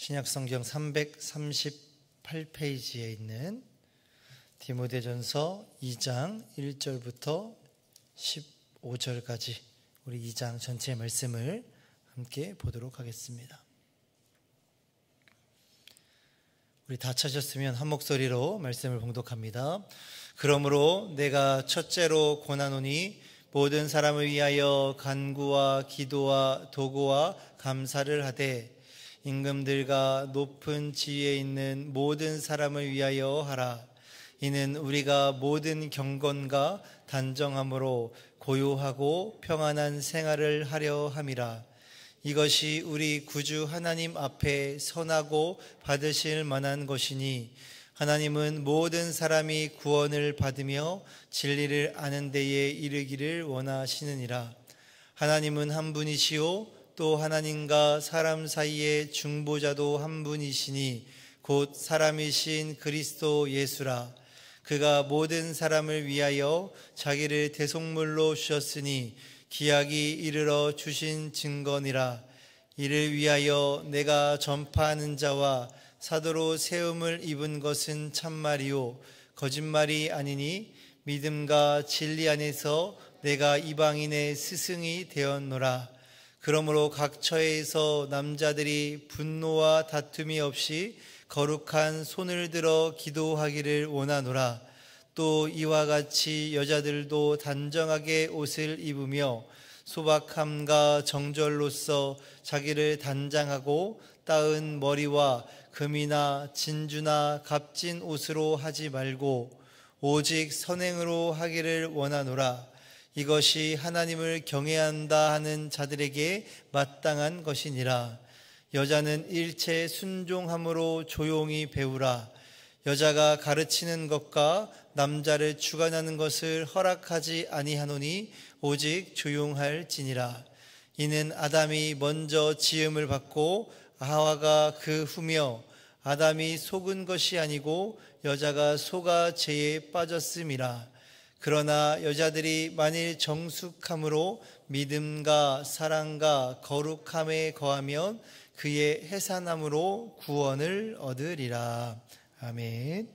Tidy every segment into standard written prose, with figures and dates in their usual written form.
신약성경 338페이지에 있는 디모데전서 2장 1절부터 15절까지 우리 2장 전체 말씀을 함께 보도록 하겠습니다. 우리 다 찾았으면 한 목소리로 말씀을 봉독합니다. 그러므로 내가 첫째로 권하노니 모든 사람을 위하여 간구와 기도와 도구와 감사를 하되 임금들과 높은 지위에 있는 모든 사람을 위하여 하라. 이는 우리가 모든 경건과 단정함으로 고요하고 평안한 생활을 하려 함이라. 이것이 우리 구주 하나님 앞에 선하고 받으실 만한 것이니 하나님은 모든 사람이 구원을 받으며 진리를 아는 데에 이르기를 원하시느니라. 하나님은 한 분이시요 또 하나님과 사람 사이의 중보자도 한 분이시니 곧 사람이신 그리스도 예수라. 그가 모든 사람을 위하여 자기를 대속물로 주셨으니 기약이 이르러 주신 증거니라. 이를 위하여 내가 전파하는 자와 사도로 세움을 입은 것은 참말이요 거짓말이 아니니 믿음과 진리 안에서 내가 이방인의 스승이 되었노라. 그러므로 각 처에서 남자들이 분노와 다툼이 없이 거룩한 손을 들어 기도하기를 원하노라. 또 이와 같이 여자들도 단정하게 옷을 입으며 소박함과 정절로서 자기를 단장하고 따은 머리와 금이나 진주나 값진 옷으로 하지 말고 오직 선행으로 하기를 원하노라. 이것이 하나님을 경외한다 하는 자들에게 마땅한 것이니라. 여자는 일체 순종함으로 조용히 배우라. 여자가 가르치는 것과 남자를 주관하는 것을 허락하지 아니하노니 오직 조용할지니라. 이는 아담이 먼저 지음을 받고 하와가 그 후며 아담이 속은 것이 아니고 여자가 속아 죄에 빠졌음이라. 그러나 여자들이 만일 정숙함으로 믿음과 사랑과 거룩함에 거하면 그의 해산함으로 구원을 얻으리라. 아멘.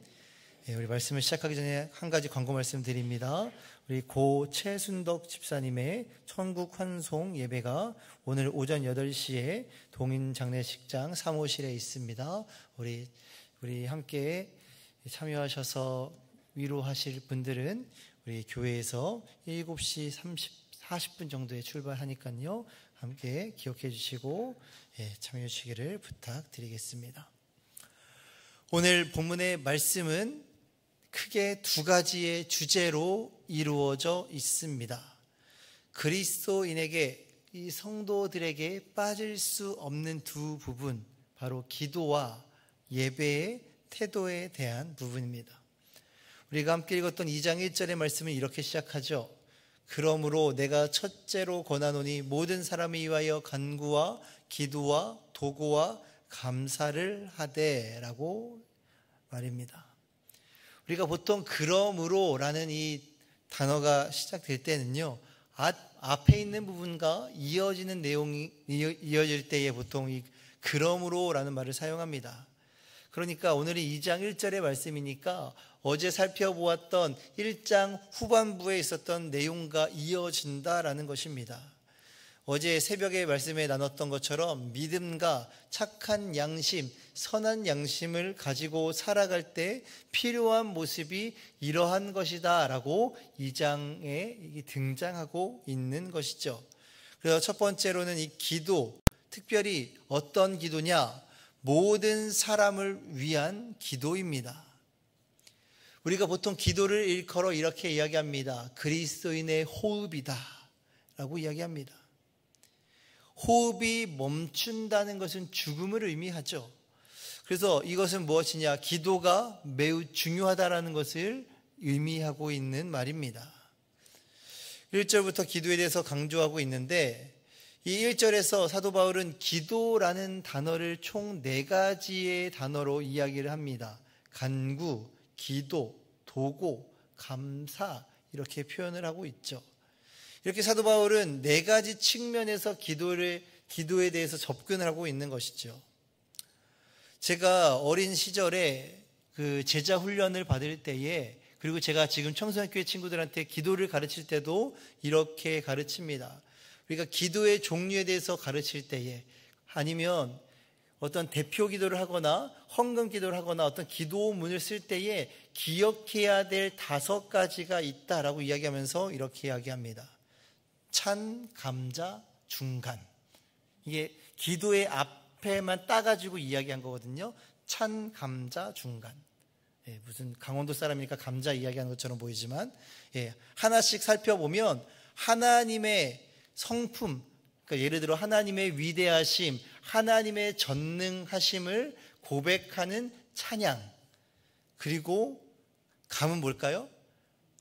우리 말씀을 시작하기 전에 한 가지 광고 말씀드립니다. 우리 고 최순덕 집사님의 천국 환송 예배가 오늘 오전 8시에 동인장례식장 사무실에 있습니다. 우리 함께 참여하셔서 위로하실 분들은 우리 교회에서 7시 40분 정도에 출발하니까요. 함께 기억해 주시고 참여해 주시기를 부탁드리겠습니다. 오늘 본문의 말씀은 크게 두 가지의 주제로 이루어져 있습니다. 그리스도인에게, 이 성도들에게 빠질 수 없는 두 부분, 바로 기도와 예배의 태도에 대한 부분입니다. 우리가 함께 읽었던 2장 1절의 말씀은 이렇게 시작하죠. 그러므로 내가 첫째로 권하노니 모든 사람을 위하여 간구와 기도와 도구와 감사를 하되 라고 말입니다. 우리가 보통 그러므로라는 이 단어가 시작될 때는요, 앞에 있는 부분과 이어지는 내용이 이어질 때에 보통 이 그러므로라는 말을 사용합니다. 그러니까 오늘이 2장 1절의 말씀이니까 어제 살펴보았던 1장 후반부에 있었던 내용과 이어진다라는 것입니다. 어제 새벽에 말씀에 나눴던 것처럼 믿음과 착한 양심, 선한 양심을 가지고 살아갈 때 필요한 모습이 이러한 것이다 라고 2장에 등장하고 있는 것이죠. 그래서 첫 번째로는 이 기도, 특별히 어떤 기도냐? 모든 사람을 위한 기도입니다. 우리가 보통 기도를 일컬어 이렇게 이야기합니다. 그리스도인의 호흡이다 라고 이야기합니다. 호흡이 멈춘다는 것은 죽음을 의미하죠. 그래서 이것은 무엇이냐? 기도가 매우 중요하다라는 것을 의미하고 있는 말입니다. 1절부터 기도에 대해서 강조하고 있는데 이 1절에서 사도 바울은 기도라는 단어를 총 4가지의 단어로 이야기를 합니다. 간구, 기도, 도고, 감사 이렇게 표현을 하고 있죠. 이렇게 사도 바울은 4가지 측면에서 기도에 대해서 접근을 하고 있는 것이죠. 제가 어린 시절에 그 제자 훈련을 받을 때에, 그리고 제가 지금 청소년교회 친구들한테 기도를 가르칠 때도 이렇게 가르칩니다. 우리가 기도의 종류에 대해서 가르칠 때에, 아니면 어떤 대표 기도를 하거나 헌금 기도를 하거나 어떤 기도문을 쓸 때에 기억해야 될 5가지가 있다라고 이야기하면서 이렇게 이야기합니다. 찬, 감자, 중간. 이게 기도의 앞에만 따가지고 이야기한 거거든요. 찬, 감자, 중간. 무슨 강원도 사람이니까 감자 이야기하는 것처럼 보이지만, 하나씩 살펴보면 하나님의 성품, 그러니까 예를 들어 하나님의 위대하심, 하나님의 전능하심을 고백하는 찬양, 그리고 감은 뭘까요?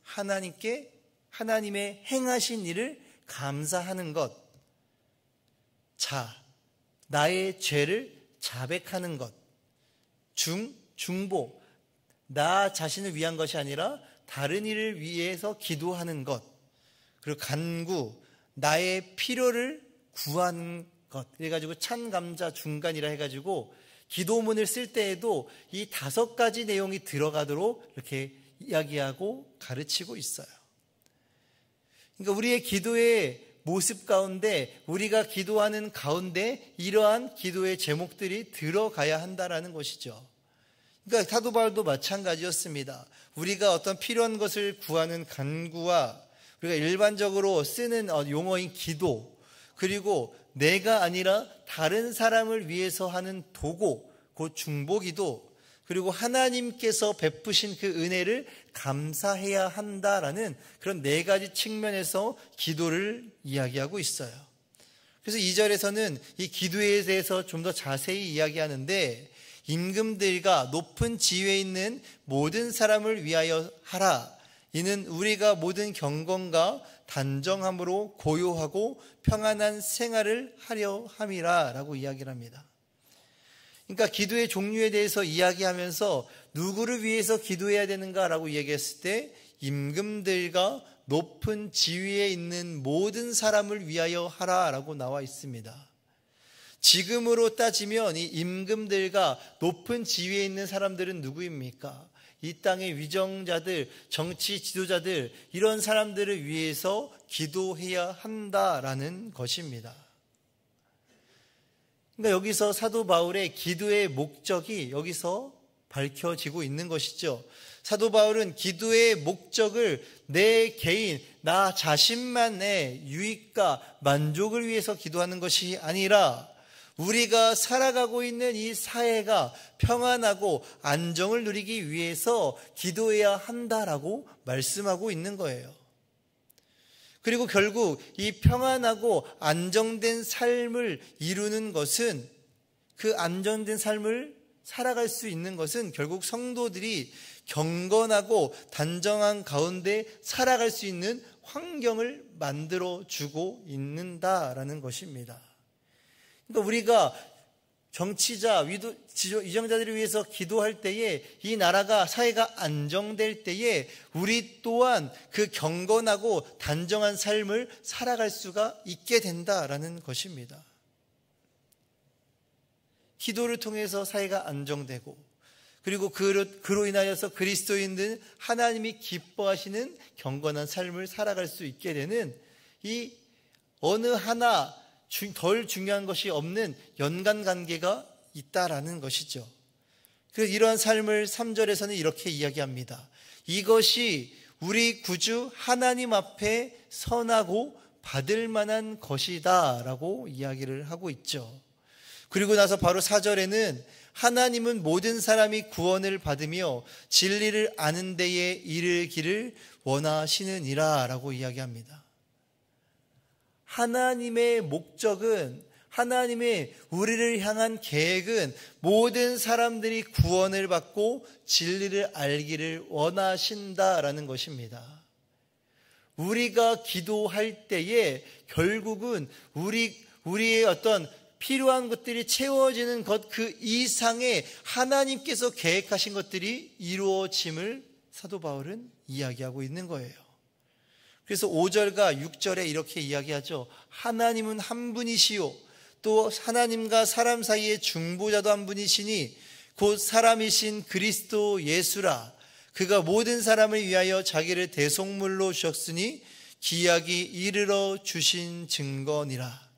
하나님의 행하신 일을 감사하는 것. 자, 나의 죄를 자백하는 것. 중보, 나 자신을 위한 것이 아니라 다른 이를 위해서 기도하는 것. 그리고 간구, 나의 필요를 구하는 것. 그래가지고 찬감자 중간이라 해가지고 기도문을 쓸 때에도 이 5가지 내용이 들어가도록 이렇게 이야기하고 가르치고 있어요. 그러니까 우리의 기도의 모습 가운데, 우리가 기도하는 가운데 이러한 기도의 제목들이 들어가야 한다라는 것이죠. 그러니까 사도 바울도 마찬가지였습니다. 우리가 어떤 필요한 것을 구하는 간구와 우리가 일반적으로 쓰는 용어인 기도, 그리고 내가 아니라 다른 사람을 위해서 하는 도고, 곧 중보기도, 그리고 하나님께서 베푸신 그 은혜를 감사해야 한다라는 그런 4가지 측면에서 기도를 이야기하고 있어요. 그래서 2절에서는 이 기도에 대해서 좀 더 자세히 이야기하는데, 임금들과 높은 지위에 있는 모든 사람을 위하여 하라. 이는 우리가 모든 경건과 단정함으로 고요하고 평안한 생활을 하려 함이라 라고 이야기를 합니다. 그러니까 기도의 종류에 대해서 이야기하면서 누구를 위해서 기도해야 되는가라고 이야기했을 때 임금들과 높은 지위에 있는 모든 사람을 위하여 하라라고 나와 있습니다. 지금으로 따지면 이 임금들과 높은 지위에 있는 사람들은 누구입니까? 이 땅의 위정자들, 정치 지도자들, 이런 사람들을 위해서 기도해야 한다라는 것입니다. 그러니까 여기서 사도 바울의 기도의 목적이 여기서 밝혀지고 있는 것이죠. 사도 바울은 기도의 목적을 내 개인, 나 자신만의 유익과 만족을 위해서 기도하는 것이 아니라 우리가 살아가고 있는 이 사회가 평안하고 안정을 누리기 위해서 기도해야 한다라고 말씀하고 있는 거예요. 그리고 결국 이 평안하고 안정된 삶을 이루는 것은, 그 안정된 삶을 살아갈 수 있는 것은 결국 성도들이 경건하고 단정한 가운데 살아갈 수 있는 환경을 만들어주고 있는다라는 것입니다. 그러니까 우리가 정치자, 위정자들을 위해서 기도할 때에 이 나라가, 사회가 안정될 때에 우리 또한 그 경건하고 단정한 삶을 살아갈 수가 있게 된다라는 것입니다. 기도를 통해서 사회가 안정되고, 그리고 그로 인하여서 그리스도인들 하나님이 기뻐하시는 경건한 삶을 살아갈 수 있게 되는 이 어느 하나 덜 중요한 것이 없는 연관관계가 있다라는 것이죠. 그래서 이러한 삶을 3절에서는 이렇게 이야기합니다. 이것이 우리 구주 하나님 앞에 선하고 받을 만한 것이다 라고 이야기를 하고 있죠. 그리고 나서 바로 4절에는 하나님은 모든 사람이 구원을 받으며 진리를 아는 데에 이르기를 원하시느니라 라고 이야기합니다. 하나님의 목적은, 하나님의 우리를 향한 계획은 모든 사람들이 구원을 받고 진리를 알기를 원하신다라는 것입니다. 우리가 기도할 때에 결국은 우리의 어떤 필요한 것들이 채워지는 것 그 이상의 하나님께서 계획하신 것들이 이루어짐을 사도 바울은 이야기하고 있는 거예요. 그래서 5절과 6절에 이렇게 이야기하죠. 하나님은 한 분이시요 또 하나님과 사람 사이의 중보자도 한 분이시니 곧 사람이신 그리스도 예수라. 그가 모든 사람을 위하여 자기를 대속물로 주셨으니 기약이 이르러 주신 증거니라.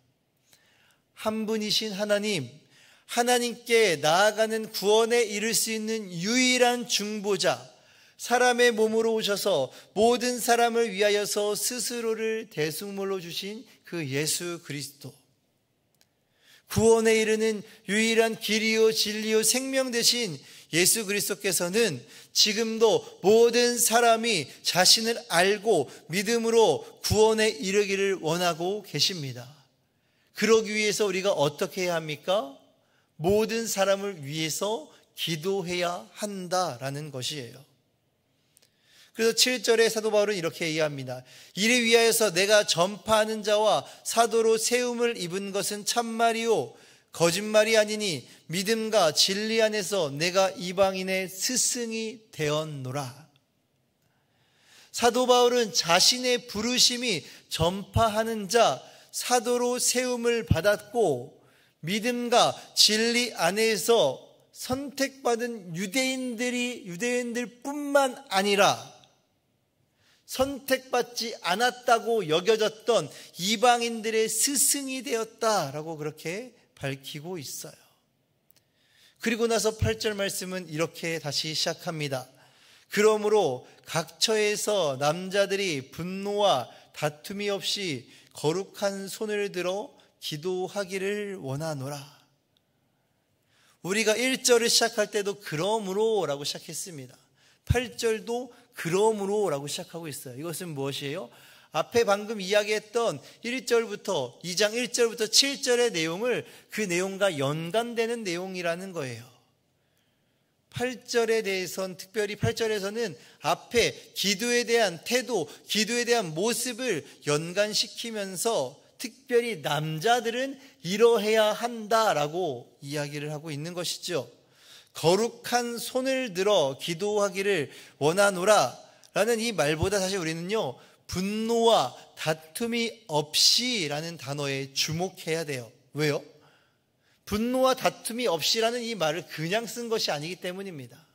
한 분이신 하나님, 하나님께 나아가는 구원에 이를 수 있는 유일한 중보자, 사람의 몸으로 오셔서 모든 사람을 위하여서 스스로를 대속물로 주신 그 예수 그리스도, 구원에 이르는 유일한 길이요 진리요 생명 되신 예수 그리스도께서는 지금도 모든 사람이 자신을 알고 믿음으로 구원에 이르기를 원하고 계십니다. 그러기 위해서 우리가 어떻게 해야 합니까? 모든 사람을 위해서 기도해야 한다라는 것이에요. 그래서 7절에 사도 바울은 이렇게 이해합니다. 이를 위하여서 내가 전파하는 자와 사도로 세움을 입은 것은 참말이요 거짓말이 아니니 믿음과 진리 안에서 내가 이방인의 스승이 되었노라. 사도 바울은 자신의 부르심이 전파하는 자, 사도로 세움을 받았고 믿음과 진리 안에서 선택받은 유대인들 뿐만 아니라 선택받지 않았다고 여겨졌던 이방인들의 스승이 되었다라고 그렇게 밝히고 있어요. 그리고 나서 8절 말씀은 이렇게 다시 시작합니다. 그러므로 각처에서 남자들이 분노와 다툼이 없이 거룩한 손을 들어 기도하기를 원하노라. 우리가 1절을 시작할 때도 그러므로 라고 시작했습니다. 8절도 그러므로 라고 시작하고 있어요. 이것은 무엇이에요? 앞에 방금 이야기했던 1절부터 2장 1절부터 7절의 내용을 그 내용과 연관되는 내용이라는 거예요. 8절에 대해서는 특별히 8절에서는 앞에 기도에 대한 태도, 기도에 대한 모습을 연관시키면서 특별히 남자들은 이러해야 한다라고 이야기를 하고 있는 것이죠. 거룩한 손을 들어 기도하기를 원하노라 라는 이 말보다 사실 우리는요, 분노와 다툼이 없이 라는 단어에 주목해야 돼요. 왜요? 분노와 다툼이 없이라는 이 말을 그냥 쓴 것이 아니기 때문입니다.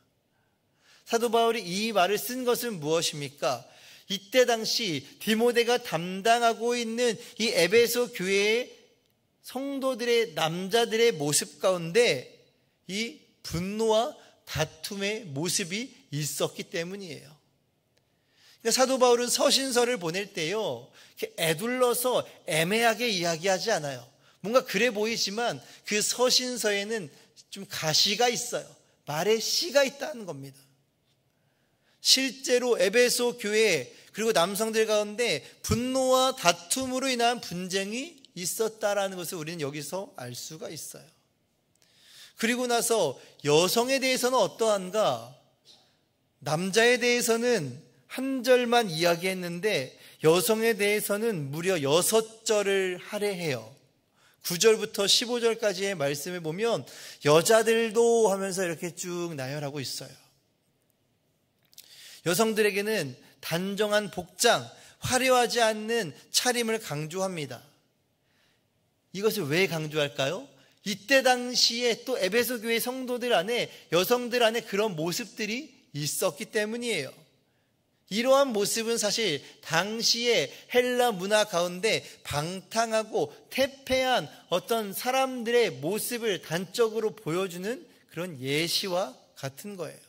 사도 바울이 이 말을 쓴 것은 무엇입니까? 이때 당시 디모데가 담당하고 있는 이 에베소 교회의 성도들의 남자들의 모습 가운데 이 분노와 다툼의 모습이 있었기 때문이에요. 그러니까 사도 바울은 서신서를 보낼 때요, 이렇게 애둘러서 애매하게 이야기하지 않아요. 뭔가 그래 보이지만 그 서신서에는 좀 가시가 있어요. 말에 씨가 있다는 겁니다. 실제로 에베소 교회 그리고 남성들 가운데 분노와 다툼으로 인한 분쟁이 있었다라는 것을 우리는 여기서 알 수가 있어요. 그리고 나서 여성에 대해서는 어떠한가? 남자에 대해서는 한 절만 이야기했는데 여성에 대해서는 무려 6절을 할애해요. 9절부터 15절까지의 말씀을 보면 여자들도 하면서 이렇게 쭉 나열하고 있어요. 여성들에게는 단정한 복장, 화려하지 않는 차림을 강조합니다. 이것을 왜 강조할까요? 이때 당시에 또 에베소 교회 성도들 안에, 여성들 안에 그런 모습들이 있었기 때문이에요. 이러한 모습은 사실 당시의 헬라 문화 가운데 방탕하고 퇴폐한 어떤 사람들의 모습을 단적으로 보여주는 그런 예시와 같은 거예요.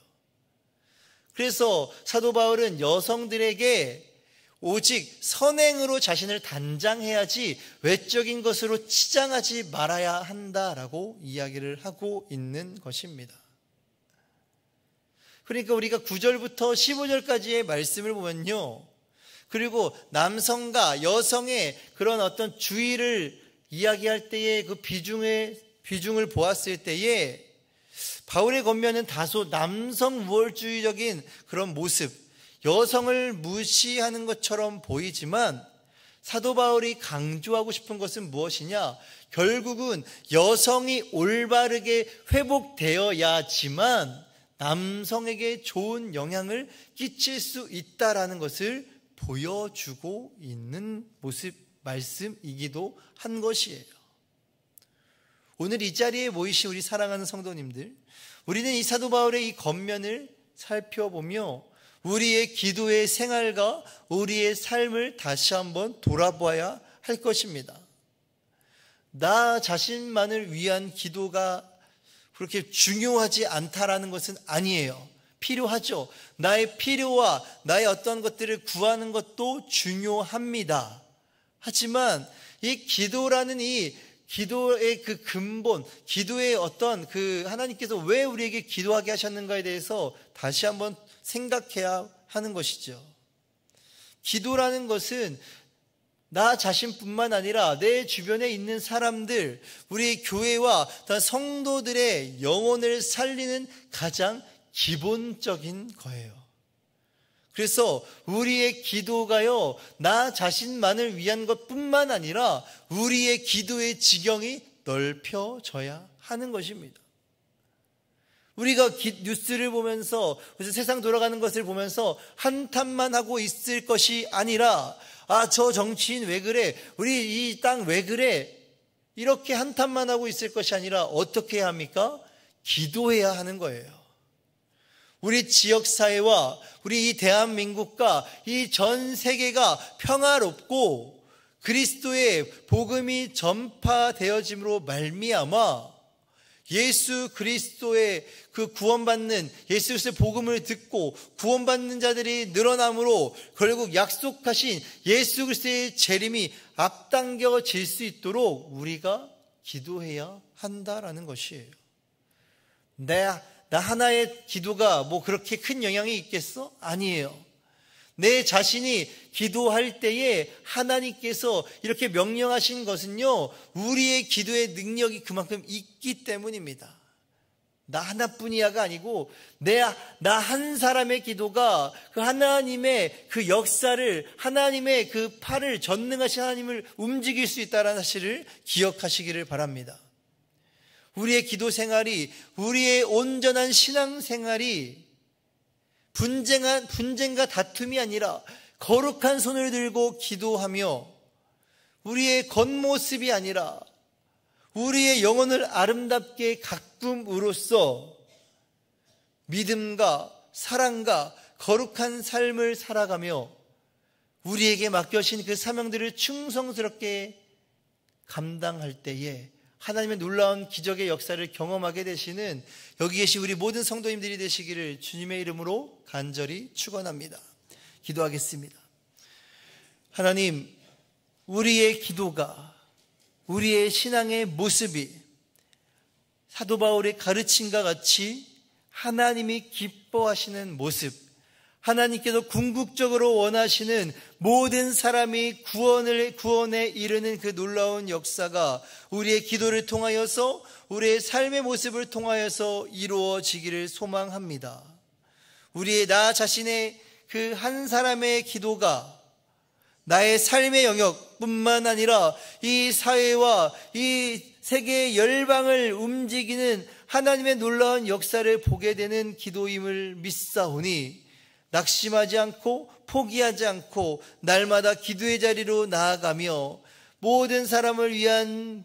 그래서 사도 바울은 여성들에게 오직 선행으로 자신을 단장해야지 외적인 것으로 치장하지 말아야 한다라고 이야기를 하고 있는 것입니다. 그러니까 우리가 9절부터 15절까지의 말씀을 보면요, 그리고 남성과 여성의 그런 어떤 주의를 이야기할 때의 그 비중을 보았을 때에 바울의 권면은 다소 남성 우월주의적인 그런 모습, 여성을 무시하는 것처럼 보이지만 사도 바울이 강조하고 싶은 것은 무엇이냐? 결국은 여성이 올바르게 회복되어야지만 남성에게 좋은 영향을 끼칠 수 있다라는 것을 보여주고 있는 모습, 말씀이기도 한 것이에요. 오늘 이 자리에 모이신 우리 사랑하는 성도님들, 우리는 이 사도 바울의 이 겉면을 살펴보며 우리의 기도의 생활과 우리의 삶을 다시 한번 돌아보아야 할 것입니다. 나 자신만을 위한 기도가 그렇게 중요하지 않다라는 것은 아니에요. 필요하죠. 나의 필요와 나의 어떤 것들을 구하는 것도 중요합니다. 하지만 이 기도라는 이 기도의 그 근본, 기도의 어떤 그 하나님께서 왜 우리에게 기도하게 하셨는가에 대해서 다시 한번 생각해야 하는 것이죠. 기도라는 것은 나 자신뿐만 아니라 내 주변에 있는 사람들, 우리 교회와 성도들의 영혼을 살리는 가장 기본적인 거예요. 그래서 우리의 기도가요, 나 자신만을 위한 것뿐만 아니라 우리의 기도의 지경이 넓혀져야 하는 것입니다. 우리가 뉴스를 보면서 세상 돌아가는 것을 보면서 한탄만 하고 있을 것이 아니라 저 정치인 왜 그래? 우리 이 땅 왜 그래? 이렇게 한탄만 하고 있을 것이 아니라 어떻게 해야 합니까? 기도해야 하는 거예요. 우리 지역사회와 우리 이 대한민국과 이 전 세계가 평화롭고 그리스도의 복음이 전파되어짐으로 말미암아 예수 그리스도의 그 구원받는 예수 그리스도의 복음을 듣고 구원받는 자들이 늘어남으로 결국 약속하신 예수 그리스도의 재림이 앞당겨질 수 있도록 우리가 기도해야 한다라는 것이에요. 나 하나의 기도가 뭐 그렇게 큰 영향이 있겠어? 아니에요. 내 자신이 기도할 때에 하나님께서 이렇게 명령하신 것은요, 우리의 기도의 능력이 그만큼 있기 때문입니다. 나 하나뿐이야가 아니고 나 한 사람의 기도가 그 하나님의 그 역사를, 하나님의 그 팔을 전능하신 하나님을 움직일 수 있다는 사실을 기억하시기를 바랍니다. 우리의 기도 생활이, 우리의 온전한 신앙 생활이 분쟁과 다툼이 아니라 거룩한 손을 들고 기도하며 우리의 겉모습이 아니라 우리의 영혼을 아름답게 가꿈으로써 믿음과 사랑과 거룩한 삶을 살아가며 우리에게 맡겨진 그 사명들을 충성스럽게 감당할 때에 하나님의 놀라운 기적의 역사를 경험하게 되시는 여기 계신 우리 모든 성도님들이 되시기를 주님의 이름으로 간절히 축원합니다. 기도하겠습니다. 하나님, 우리의 기도가, 우리의 신앙의 모습이 사도 바울의 가르침과 같이 하나님이 기뻐하시는 모습, 하나님께서 궁극적으로 원하시는 모든 사람이 구원에 이르는 그 놀라운 역사가 우리의 기도를 통하여서, 우리의 삶의 모습을 통하여서 이루어지기를 소망합니다. 우리의 나 자신의 그 한 사람의 기도가 나의 삶의 영역뿐만 아니라 이 사회와 이 세계의 열방을 움직이는 하나님의 놀라운 역사를 보게 되는 기도임을 믿사오니 낙심하지 않고 포기하지 않고 날마다 기도의 자리로 나아가며 모든 사람을 위한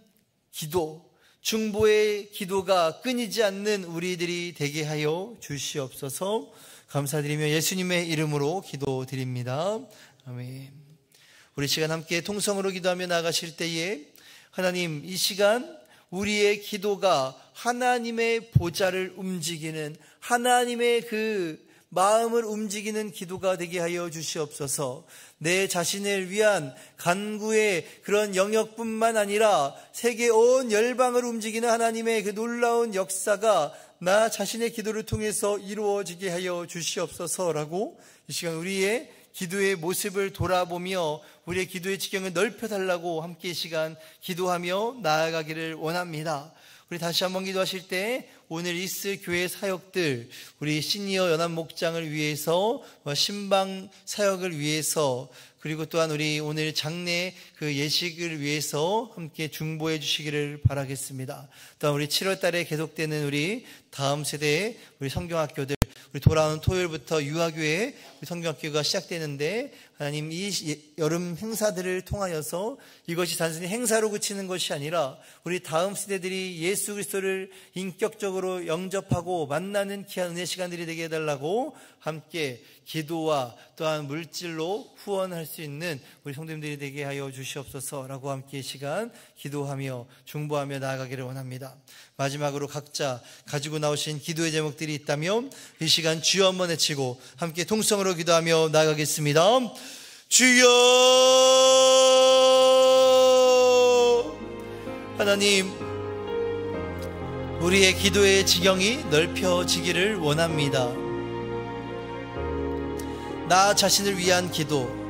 기도, 중보의 기도가 끊이지 않는 우리들이 되게 하여 주시옵소서. 감사드리며 예수님의 이름으로 기도드립니다. 아멘. 우리 시간 함께 통성으로 기도하며 나가실 때에 하나님, 이 시간 우리의 기도가 하나님의 보좌를 움직이는, 하나님의 그 마음을 움직이는 기도가 되게 하여 주시옵소서. 내 자신을 위한 간구의 그런 영역뿐만 아니라 세계 온 열방을 움직이는 하나님의 그 놀라운 역사가 나 자신의 기도를 통해서 이루어지게 하여 주시옵소서라고 이 시간 우리의 기도의 모습을 돌아보며 우리의 기도의 지경을 넓혀달라고 함께 이 시간 기도하며 나아가기를 원합니다. 우리 다시 한번 기도하실 때 오늘 있을 교회 사역들, 우리 시니어 연합 목장을 위해서, 신방 사역을 위해서, 그리고 또한 우리 오늘 장례 그 예식을 위해서 함께 중보해 주시기를 바라겠습니다. 또한 우리 7월 달에 계속되는 우리 다음 세대의 우리 성경학교들, 우리 돌아오는 토요일부터 유아교회 성경학교가 시작되는데, 하나님 이 여름 행사들을 통하여서 이것이 단순히 행사로 그치는 것이 아니라 우리 다음 세대들이 예수 그리스도를 인격적으로 영접하고 만나는 귀한 은혜 시간들이 되게 해달라고 함께 기도와 또한 물질로 후원할 수 있는 우리 성도님들이 되게 하여 주시옵소서라고 함께 이 시간 기도하며 중보하며 나아가기를 원합니다. 마지막으로 각자 가지고 나오신 기도의 제목들이 있다면 이 시간 주여 한번 외치고 함께 통성으로 기도하며 나아가겠습니다. 주여! 하나님, 우리의 기도의 지경이 넓혀지기를 원합니다. 나 자신을 위한 기도,